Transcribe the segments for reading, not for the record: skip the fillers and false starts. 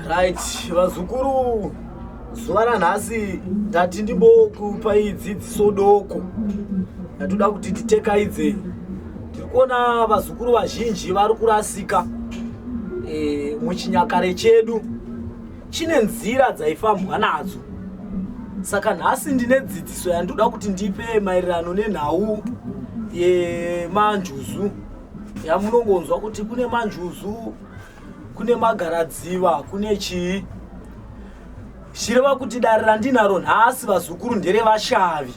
Right, vazukuru, zuva ranhasi ndati ndimbokupai dzidziso doko yatoda kuti titekaidze. Tiri kuona vazukuru vazhinji vari kurasika muchinyakare chedu. Chine nzira dzaifambwa nadzo. Saka nhasi ndine dzidziso yandoda kuti ndipe maererano nenhau yemanjuzu. Yamunongonzwa kuti kune manjuzu, kune magaradziva, kune chii. Zvireva kuti dare randinaro nhasi vazukuru nderevashavi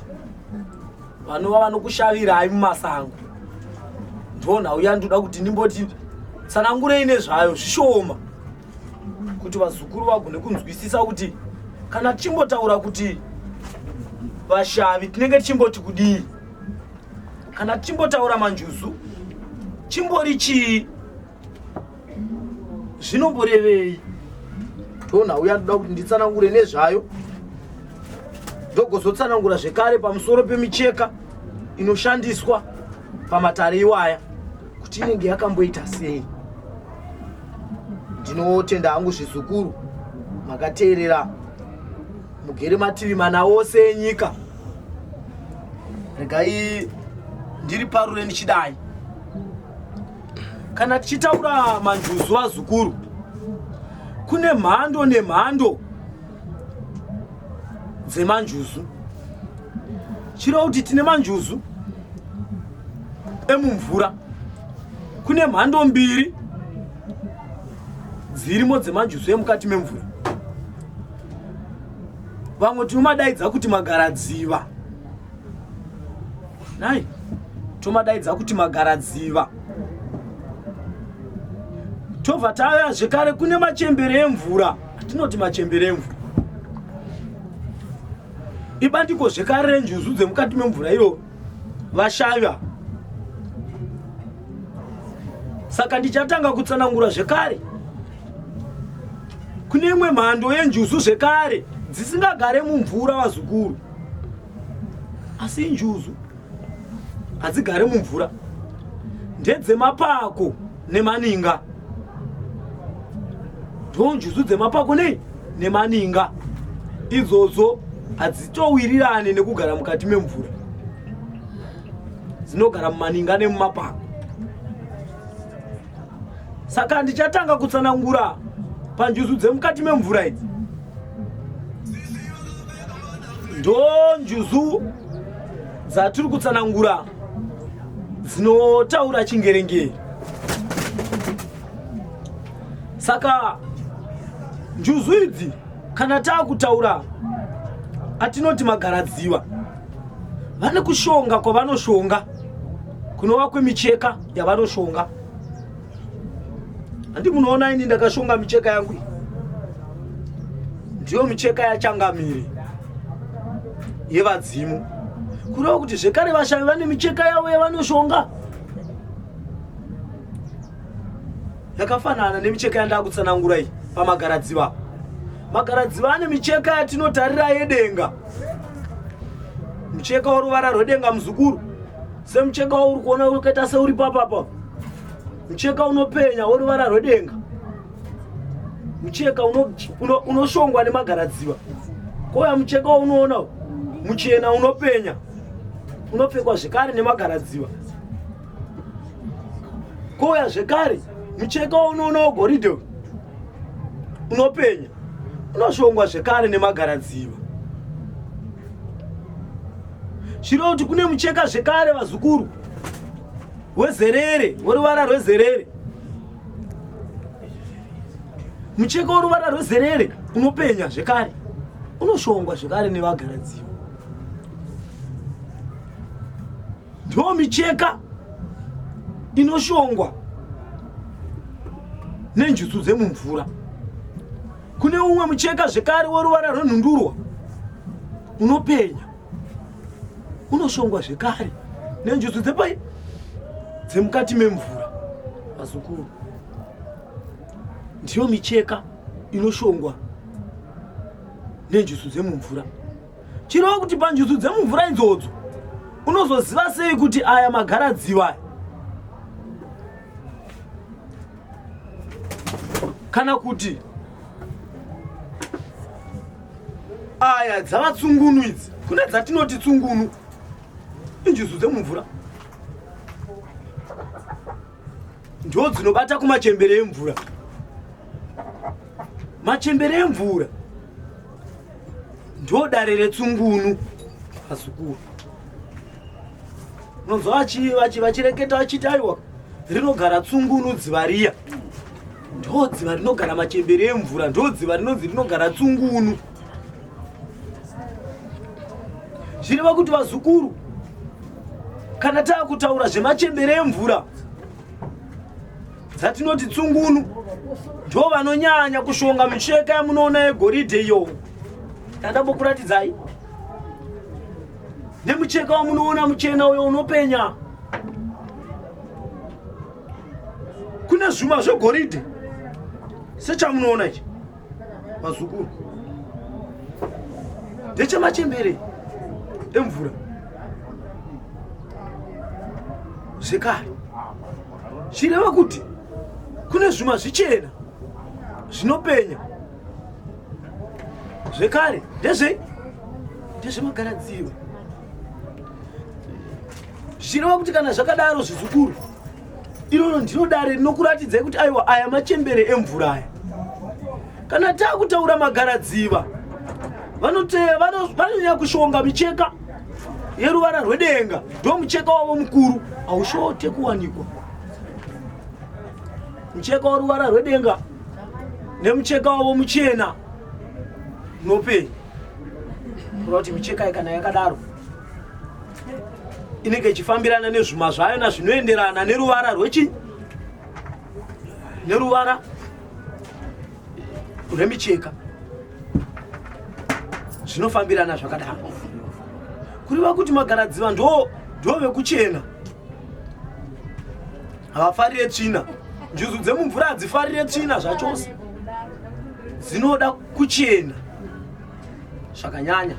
vanova vanokushavirai mumasango. Ndo nhau yandoda kuti ndimboti tsanangurei nezvayo zvishoma kuti vazukuru vagone kunzwisisa kuti kana tichimbotaura kuti vashavi tinenge tichimboti kudii, kana tichimbotaura manjuzu chimbori chii, zvinomborevei. Ndo nhau yandoda kuti nditsanangure nezvayo, ndogozotsanangura zvekare pamusoro pemicheka inoshandiswa pamatare iwaya kuti inenge yakamboita sei. Ndinotenda hangu zvizukuru makateerera mugere mativi mana ose enyika. Regai ndiri parure ndichidai. Kana tichitaura manjuzu vazukuru, kune mhando nemhando dzemanjuzu. Chiro kuti tine manjuzu emumvura. Kune mhando mbiri dzirimo dzemanjuzu emukati memvura. Vamwe tinomadaidza kuti magaradziva. Nai, tomadaidza kuti magaradziva. Tobva tauya zvekare kune machembere emvura. Tinoti machembere emvura. Ibandiko zvekare renjuzu dzemukati memvura iro vashava. Saka ndichatanga kutsanangura zvekare. Kune imwe mhando yenjuzu zvekare dzisingagare mumvura vazukuru. Asi injuzu hadzigare mumvura. Ndedzemapako nemaninga. Ndo njuzu dzemapako nemaninga. Idzodzo hadzitowirirane nekugara mukati memvura. Dzinogara mumaninga nemumapako. Saka ndichatanga kutsanangura panjuzu dzemukati memvura idzi. Ndo njuzu dzatiri kutsanangura dzinotaura chingerengere. Saka njuzu idzi kana taakutaura atinoti magaradziva, vane kushonga kwavanoshonga kunova kwemicheka yavanoshonga. Handi munoona ini ndakashonga micheka yangu. Ndiyo micheka yachangamire yevadzimu. Kureva kuti zvekare vashavi vane micheka yavo yavanoshonga yakafanana nemicheka yandakutsanangura iyi pamagaradziva. Magaradziva ane micheka yatinotarira yedenga. Mucheka woruvara rwedenga muzukuru. Semucheka uri kuona ukaita seuri papapa. Mucheka unopenya woruvara rwedenga. Mucheka unoshongwa nemagaradziva. Koya mucheka unoona muchena unopenya unopfekwa zvekare nemagaradziva. Koya zvekare mucheka unoona wegoridhe unopenya unoshongwa zvekare nemagaradziva. Zviro kuti kune mucheka zvekare vazukuru wezerere, woruvara rwezerere. Mucheka woruvara rwezerere unopenya zvekare unoshongwa zvekare nevagaradziva. Ndo micheka inoshongwa nenjuzu dzemumvura. Kune umwe mucheka zvekare woruvara rwenhundurwa unopenya unoshongwa zvekare nenjuzu dzepai dzemukati memvura. Vazukuru, ndiyo micheka inoshongwa nenjuzu dzemumvura. Chirova kuti panjuzu dzemumvura idzodzo unozoziva sei kuti aya magaradziva kana kuti aya dzava tsungunu idzi, kune dzatinoti tsungunu injuzu dzemumvura ndo dzinobata kumachembere emvura. Machembere emvura ndo dare retsungunu pazukuru. Unonzwa vachireketa vachiti aiwa rinogara tsungunu dziva riya, ndo dziva rinogara machembere emvura, ndo dziva rinonzi rinogara tsungunu. Zvireva kuti vazukuru, kana taakutaura zvemachembere emvura dzatinoti tsungunu, ndo vanonyanya kushonga micheka yamunoona yegoridhe iyo yandambokuratidzai, nemucheka wamunoona muchena uyo unopenya. Kune zvuma zvegoridhe sechamunoona ichi vazukuru, ndechemachembere emvura. Zvekare zvireva kuti kune zvuma zvichena zvinopenya. Zvekare ndezvemagaradziva. Zvireva kuti kana zvakadaro zvizukuru, iroro ndiro dare rinokuratidzai kuti aiwa aya machembere emvura aya. Kana taakutaura magaradziva, vanonyanya kushonga micheka yeruvara rwedenga, ndo mucheka wavo mukuru haushote kuwanikwa. Mucheka weruvara rwedenga nemucheka wavo muchena unopenya. Kureva kuti micheka kana yakadaro inenge ichifambirana nezvuma zvayona zvinoenderana neruvara rwechi, neruvara rwemicheka, zvinofambirana zvakadaro. Kureva kuti magaradziva ndo vekuchena, havafarire tsvina. Njuzu dzemumvura hadzifarire tsvina zvachose, dzinoda kuchena zvakanyanya,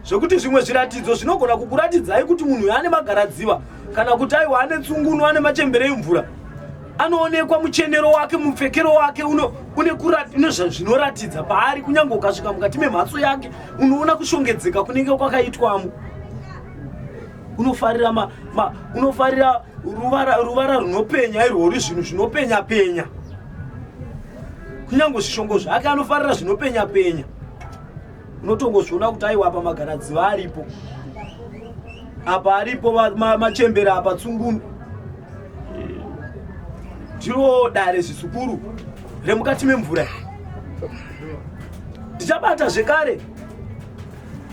zvokuti zvimwe zviratidzo zvinogona kukuratidzai kuti munhu ane magaradziva kana kuti aiwa ane tsungunu, ane machembere emvura, anoonekwa muchenero wake, mupfekero wake une zvinoratidza paari. Kunyange ukasvika mukati memhatso yake unoona kushongedzeka kunenge kwakaitwamo. Unofarira ruvara runopenya irwori, zvinhu zvinopenya penya. Kunyange zvishongo zvake anofarira zvinopenya penya. Unotongozviona kuti aiwa apa magaradziva aripo, apa aripo machembere, apa tsungunu. Ndiro dare zvisukuru remukati memvura. Ndichabata zvekare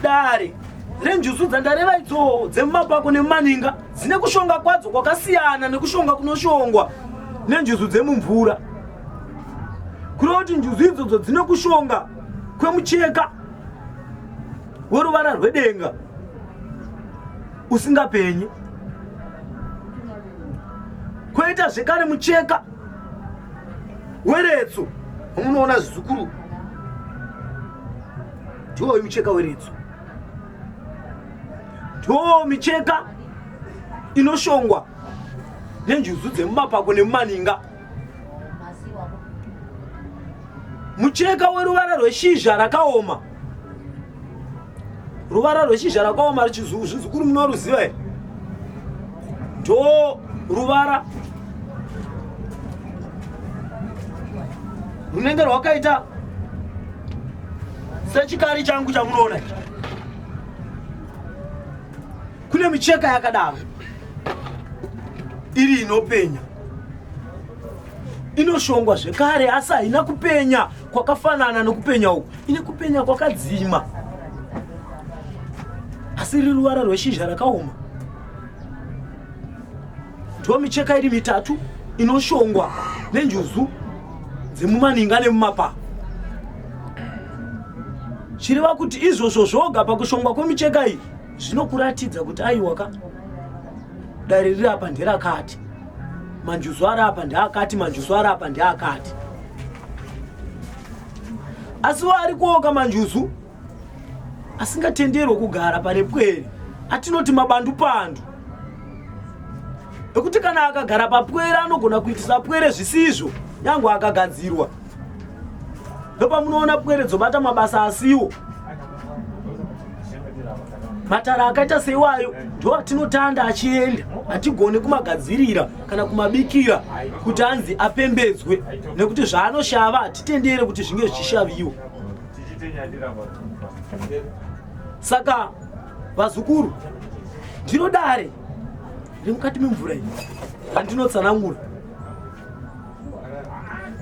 dare renjuzu dzandareva idzo dzemumapako nemumaninga, dzine kushonga kwadzo kwakasiyana nekushonga kunoshongwa nenjuzu dzemumvura. Kureva kuti njuzu idzodzo dzine kushonga kwemucheka weruvara rwedenga usingapenyi. Koita zvekare mucheka weretso, unoona zvikuru, ndiwo mucheka weretso, ndiwo micheka inoshongwa nenjuzu dzemumapako nemumaninga. Mucheka weruvara rweshizha rakaoma, ruvara rweshizha rakaoma zvikuru munoruziva here? Ndo ruvara runenge rwakaita sechikari changu chamunoona ichi. Kune micheka yakadaro iri inopenya, inoshongwa zvekare, asi haina kupenya kwakafanana nekupenya uku, ine kupenya kwakadzima, asi iri ruvara rweshizha rakaoma. Ndo micheka iri mitatu inoshongwa nenjuzu dzemumaninga nemumapako. Chireva kuti izvozvo zvoga pakushongwa kwemicheka iyi zvinokuratidza kuti aiwaka dare riri apa nderakati, manjuzu ari apa ndeakati, manjuzu ari apa ndeakati. Asi vari kuoka manjuzu asingatenderwe kugara pane pwere, atinoti mabandu-pandu, ekuti kana akagara papwere anogona kuitisa pwere zvisizvo, nyange akagadzirwa. ndopamunoona pweredzo bata mabasa asiwo. Matara akaita seiwayo ndo atinotanda achienda, atigone kumagadzirira kana kumabikira kuti anzi apembedzwe, nekuti zvaanoshava atitendere kuti zvinge zvichishaviwa. Saka vazukuru, ndiro dare riri mukati memvura iyi andinotsanangura.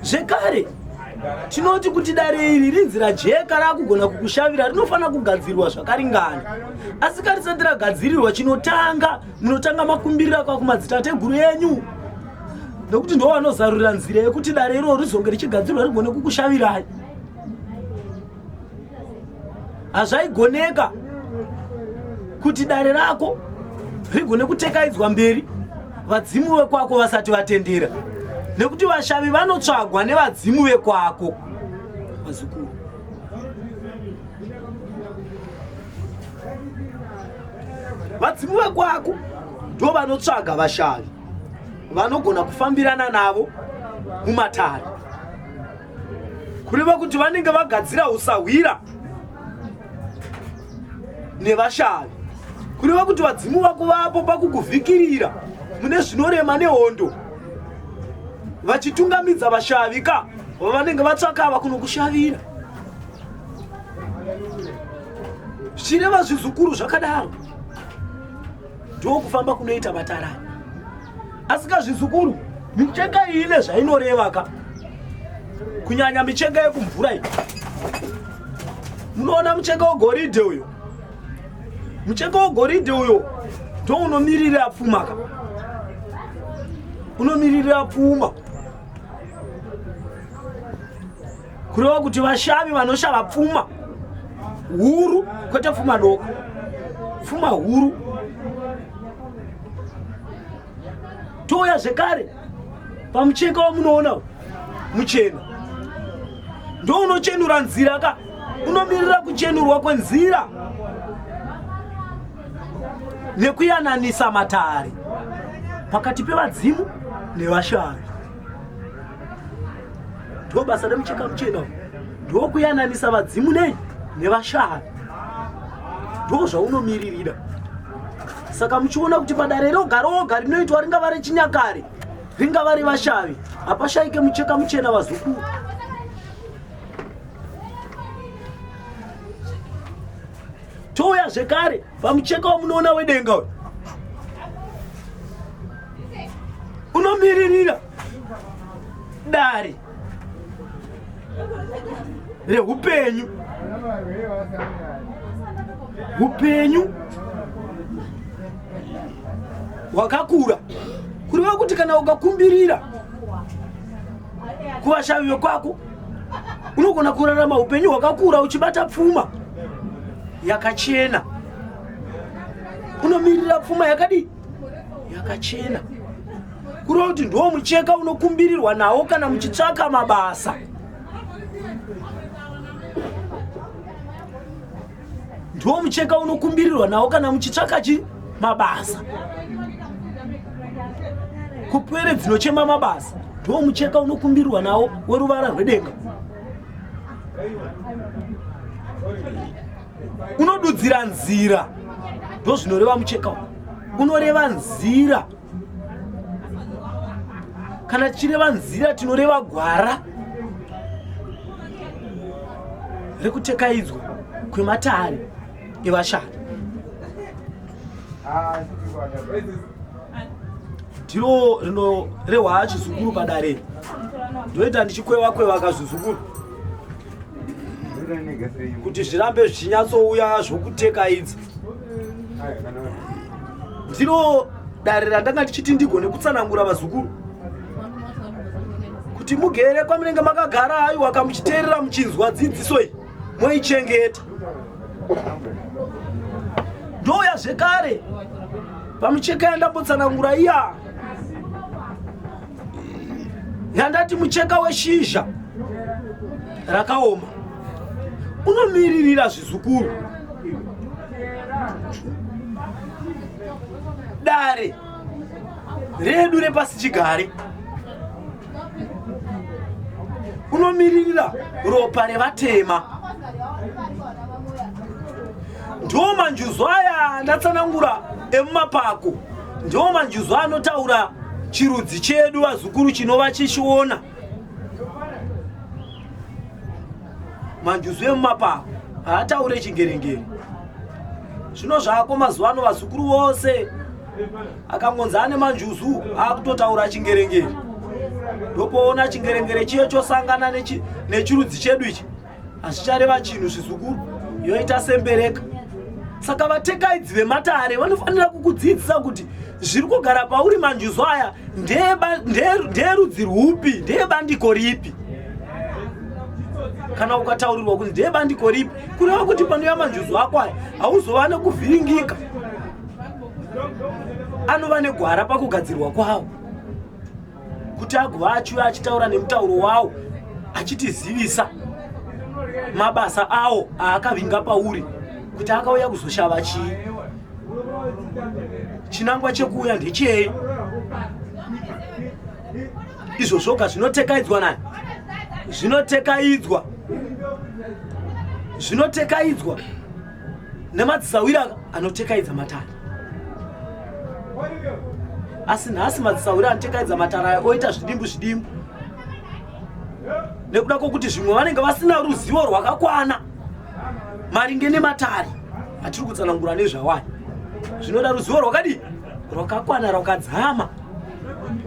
Zvekare tinoti kuti dare iri rinzira jeka rakugona kukushavira rinofanira kugadzirwa zvakaringana. Asi karisati ragadzirirwa, chinotanga munotanga makumbirira kwa kumadzitateguru enyu, nokuti ndo vanozarurira nzira yekuti dare iro rizonge richigadzirwa rigone kukushavirai. Hazvaigoneka kuti dare rako rigone kutekaidzwa mberi vadzimu vekwako vasati vatendera, nekuti vashavi vanotsvagwa nevadzimu vekwako. Vazukuru, vadzimu vekwako ndo vanotsvaga vashavi vanogona kufambirana navo mumatare, kureva kuti vanenge vagadzira usahwira nevashavi, kureva kuti vadzimu vako vapo pakukuvhikirira mune zvinorema nehondo, vachitungamidza vashavi ka vavanenge vatsvakava kunokushavira. Zvichireva zvizukuru zvakadaro ndo kufamba kunoita matara. Asi kazvizukuru, micheka iyi ine zvainoreva ka, kunyanya micheka yekumvura iyi. Munoona mucheka wegoridhe uyo, mucheka wegoridhe uyo ndo unomiririra pfuma ka, unomiririra pfuma, kureva kuti vashavi vanoshava pfuma huru, kwete pfuma doko, pfuma huru. Toya zvekare pamucheka wamunoona muchena ndo unochenura nzira ka, unomirira kuchenurwa kwenzira nekuyananisa matare pakati pevadzimu nevashavi. Ndo basa remucheka muchena, ndo kuyananisa vadzimu nei nevashavi, ndo zvaunomiririra. Saka muchiona kuti padare roga roga rinoitwa ringava rechinyakare ringava revashavi, hapashaike mucheka muchena vazukuru. Toya zvekare pamucheka wamunoona wedenga uyu, unomiririra dare reupenyu, upenyu wakakura, kureva kuti kana ukakumbirira kuvashavi vekwako unogona kurarama upenyu hwakakura uchibata pfuma yakachena. Unomirira pfuma yakadi yakachena, kureva kuti ndo mucheka unokumbirirwa nawo kana muchitsvaka mabasa. Ndo mucheka unokumbirirwa nawo kana muchitsvaka mabasa, kupwere dzinochema mabasa, ndo mucheka unokumbirirwa nawo weruvara rwedenga. Unodudzira nzira, ndo zvinoreva mucheka unoreva nzira. Kana tichireva nzira tinoreva gwara rekutekaidzwa kwematare evashavi. Ndiro rinorehwa chizukuru padare, ndoita ndichikweva kazvizukuru kuti zvirambe zvichinyatsouya zvokutekaidza. Ndiro dare randanga ndichiti ndigone kutsanangura vazukuru kuti mugere kwamunenge makagara aiwa kamuchiteerera muchinzwa dzidziso iyi moichengeta. Ndoya zvekare pamucheka yandambotsanangura iya yandati mucheka weshizha rakaoma, unomiririra zvizukuru. Dare redu repasi chigare unomiririra ropa revatema. Ndiwo manjuzo aya ndatsanangura emumapako, ndiwo manjuzo anotaura chirudzi chedu vazukuru chinova chichiona. Manjuzo emumapako haataure chingerengere. Zvino zvako mazuva ano vazukuru vose akangonza ane manjuzu akutotaura chingerengere. Ndopoona chingerengere chiye chosangana nechirudzi chedu ichi hazvichareva chinhu zvizukuru, yoita sembereka. Saka vatekaidzi vematare vanofanira kukudzidzisa kuti zviri kugara pauri manjuzo aya ndeerudzi rwupi, ndeebandiko ripi. Kana ukataurirwa kuti ndeebandiko ripi, kureva kuti panouya manjuzo ako aya hauzova nekuvhiringika. Anova negwara pakugadzirwa kwawo, kuti agova achiuya achitaura nemutauro wawo achitizivisa mabasa awo aakavinga pauri, kuti akauya kuzoshava chii. Chinangwa chekuuya ndechei. Izvo zvoga zvinotekaidzwa naye, zvinotekaidzwa nemadzisawira anotekaidza matare. Asi nhasi madzisawira anotekaidza matare aya oita zvidimbu nekuda kwokuti zvimwe vanenge vasina ruzivo rwakakwana maringe nematare atiri kutsanangura nezvawaya. Zvinoda ruzivo rwakadii, rwakakwana, rwakadzama.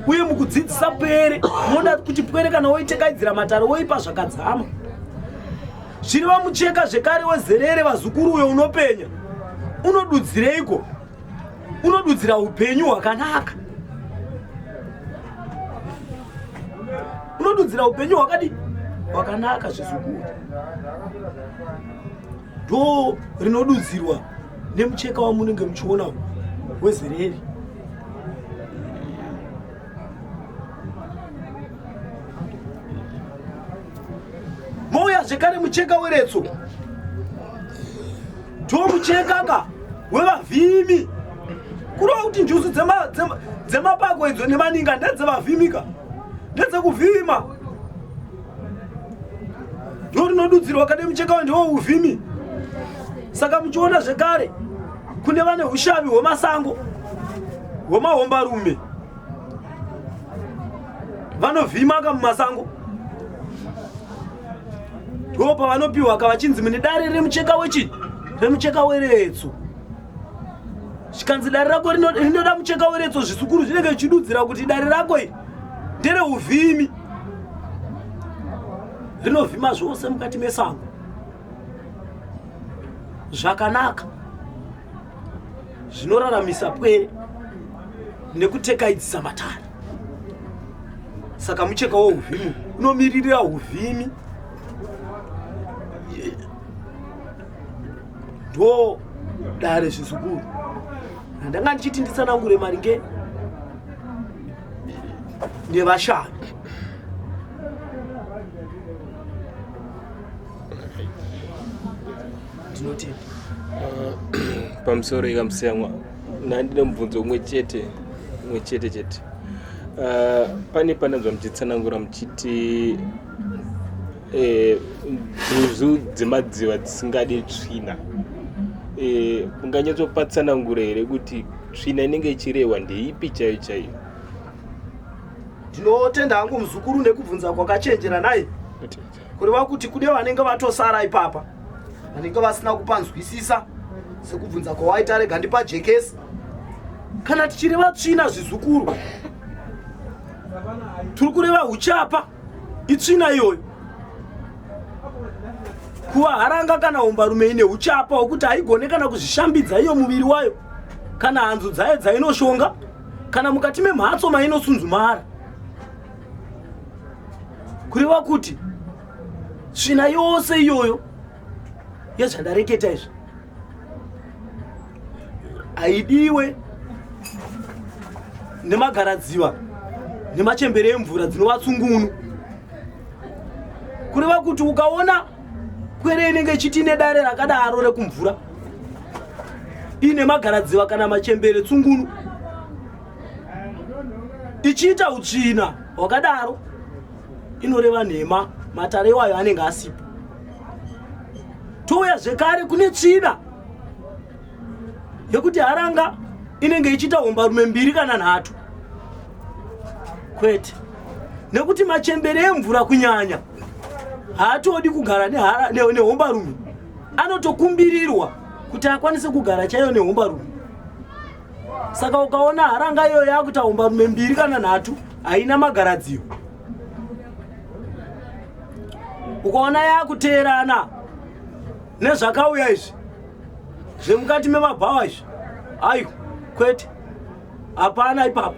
Uye mukudzidzisa pwere munoda kuti pwere kana woitekaidzira matare woipa zvakadzama. Zviri vamucheka zvekare wezerere vazukuru uyo unopenya, unodudzireiko? Unodudzira upenyu hwakanaka. Unodudzira upenyu hwakadii, hwakanaka. Zvizukuru ndo rinodudzirwa nemucheka wamunenge muchiona wezerere. Mouya zvekare mucheka weretso, ndo mucheka wevavhimi. Kureva kuti njuzu dzemapako idzo nemaninga ndedzevavhimika, ndedzekuvhima. Ndo rinodudzirwa kade mucheka wendewo uvhimi. Saka muchiona zvekare kune vane ushavi hwemasango, hwemahombarume, vanovhimaka mumasango. Ndo pavanopiwa kavachinzi mune dare remucheka wechii, remucheka weretso. Zvikanzi dare rako rinoda mucheka weretso, zvisukuru zvinenge zvichidudzira kuti dare rako iri ndereuvhimi, rinovhima zvose mukati mesango. Zvakanaka, zvinoraramisa pwere nekutekaidzisa matare. Saka mucheka wouvhimi unomiririra uvhimi. Ndo dare zvisukuru. Ndanga ndichiti nditsanangure maringe nevashavi. Ndinotenda pamusoro ikamusiyamwa nandine mubvunzo umwe chete. Pane pananzwa muchitsanangura muchiti njuzu dzemadziva dzisingadi tsvina. Munganyatsopa here kuti tsvina inenge ichirehwa ndeipi chaiyo? Ndinotenda hangu muzukuru nekubvunza kwakachenjera naye. Kureva kuti kune vanenge vatosara ipapa, vanenge vasina kupanzwisisa sekubvunza kwawaita, rega ndipajekesi. Kana tichireva tsvina zvizukuru, turi kureva uchapa, itsvina iyoyo. Kuva haranga kana hombarume ine uchapa hwekuti haigone kana kuzvishambidza iyo muviri wayo, kana hanzu dzayo dzainoshonga, kana mukati memhatso mainosunzumara. Kureva kuti tsvina yose iyoyo yezvandareketa izvi haidiwe nemagaradziva nemachembere emvura dzinova tsungunu. Kureva kuti ukaona pwere inenge ichiti nedare rakadaro rekumvura ine magaradziva kana machembere tsungunu ichiita utsvina hwakadaro, inoreva nhema matare iwayo anenge asipo. Touya zvekare kune tsvina yekuti haranga inenge ichiita hombarume 2 kana 3 kwete, nekuti machembere emvura kunyanya haatodi kugara nehombarume, anotokumbirirwa kuti akwanise kugara chaiyo nehombarume. Saka ukaona haranga iyo yakuita hombarume 2 kana 3 haina magaradziwo, ukaona yakuteerana nezvakauya izvi zvemukati memabhawa izvi, aiwa kwete, hapana ipapo.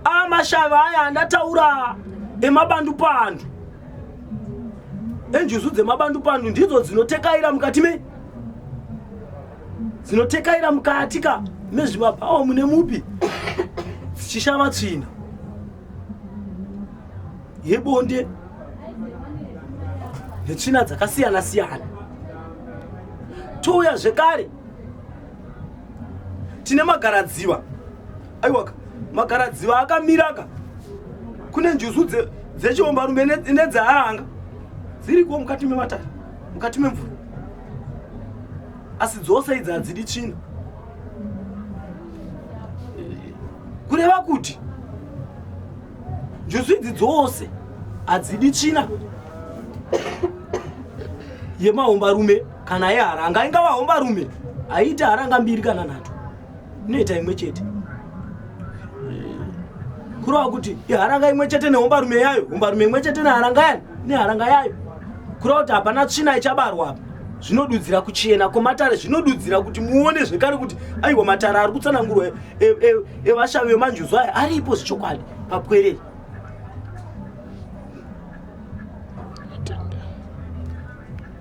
Amashavi aya andataura emabandupandu, enjuzu dzemabandupandu ndidzo dzinotekaira mukati dzinotekaira mukati mezvimabhawa mune mupi, dzichishava tsvina yebonde netsvina dzakasiyana siyana. Touya zvekare tine magaradziva. Aiwa, magaradziva akamiraka, kune njuzu dzechihombarume nedzeharanga dziriko mukati mematare, mukati memvura, asi dzose idzi hadzidi tsvina. Kureva kuti njuzu idzi dzose hadzidi tsvina yemahombarume kana yeharanga. Ingava hombarume haiti haranga 2 kana 3, inoita imwe chete. Kureva kuti iharanga imwe chete nehombarume yayo, hombarume imwe chete neharanga yayo. Kureva kuti hapana tsvina ichabarwa apa. Zvinodudzira kuchena kwematare, zvinodudzira kuti muone zvekare kuti aiwa matare ari kutsanangurwa evashavi vemanjuzu aya aripo zvechokwadi papwerere.